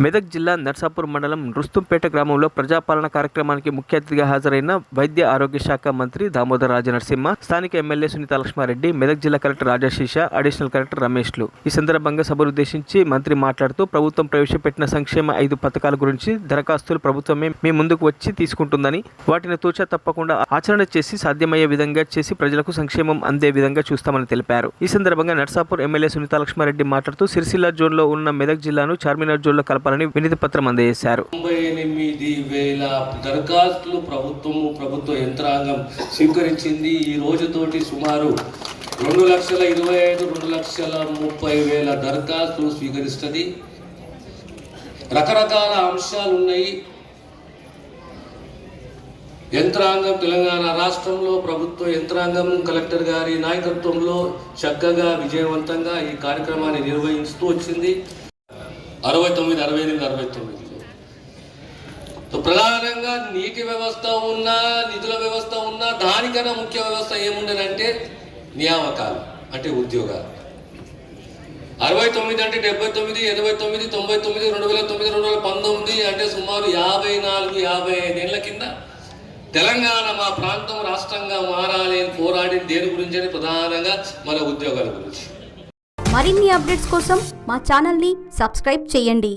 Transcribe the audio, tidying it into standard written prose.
మెదక్ జిల్లా నర్సాపూర్ మండలం రుస్తుంపేట గ్రామంలో ప్రజాపాలన కార్యక్రమానికి ముఖ్య అతిథిగా హాజరైన వైద్య ఆరోగ్య శాఖ మంత్రి దామోదర్ రాజనరసింహ, స్థానిక ఎమ్మెల్యే సునీతా లక్ష్మారెడ్డి, మెదక్ జిల్లా కలెక్టర్ రాజశేష, అడిషనల్ కలెక్టర్ రమేష్లు. ఈ సందర్భంగా సభనుద్దేశించి మంత్రి మాట్లాడుతూ, ప్రభుత్వం ప్రవేశపెట్టిన సంక్షేమ 5 పథకాల గురించి దరఖాస్తులు ప్రభుత్వమే మీ ముందుకు వచ్చి తీసుకుంటుందని, వాటిని తూచా తప్పకుండా ఆచరణ చేసి సాధ్యమయ్యే విధంగా చేసి ప్రజలకు సంక్షేమం అందే విధంగా చూస్తామని తెలిపారు. ఈ సందర్భంగా నర్సాపూర్ ఎమ్మెల్యే సునీతా లక్ష్మారెడ్డి మాట్లాడుతూ, సిరిసిల్ల జోన్లో ఉన్న మెదక్ జిల్లాను చార్మినార్ జోన్లో కలపాలని వినతి పత్రం అందజేశారు. 98,000 దరఖాస్తులు ప్రభుత్వ యంత్రాంగం స్వీకరించింది. ఈ రోజుతోటి సుమారు 2,25,000 2,30,000 దరఖాస్తులు స్వీకరిస్తుంది. రకరకాల అంశాలు ఉన్నాయి. యంత్రాంగం తెలంగాణ రాష్ట్రంలో ప్రభుత్వ యంత్రాంగం కలెక్టర్ గారి నాయకత్వంలో చక్కగా విజయవంతంగా ఈ కార్యక్రమాన్ని నిర్వహిస్తూ వచ్చింది. 69, 68, 69 ప్రధానంగా నీటి వ్యవస్థ ఉన్నా, నిధుల వ్యవస్థ ఉన్నా, దానికన్నా ముఖ్య వ్యవస్థ ఏముండనంటే నియామకాలు, అంటే ఉద్యోగాలు. 69 అంటే 79, 89, 99, 2009, 2019 అంటే సుమారు 54-55 ఏళ్ల కింద తెలంగాణ మా ప్రాంతం రాష్ట్రంగా మారాలి అని పోరాడిన దేని గురించి అని ప్రధానంగా మన ఉద్యోగాల గురించి. మరిన్ని అప్డేట్స్ కోసం మా ఛానల్ని సబ్స్క్రైబ్ చేయండి.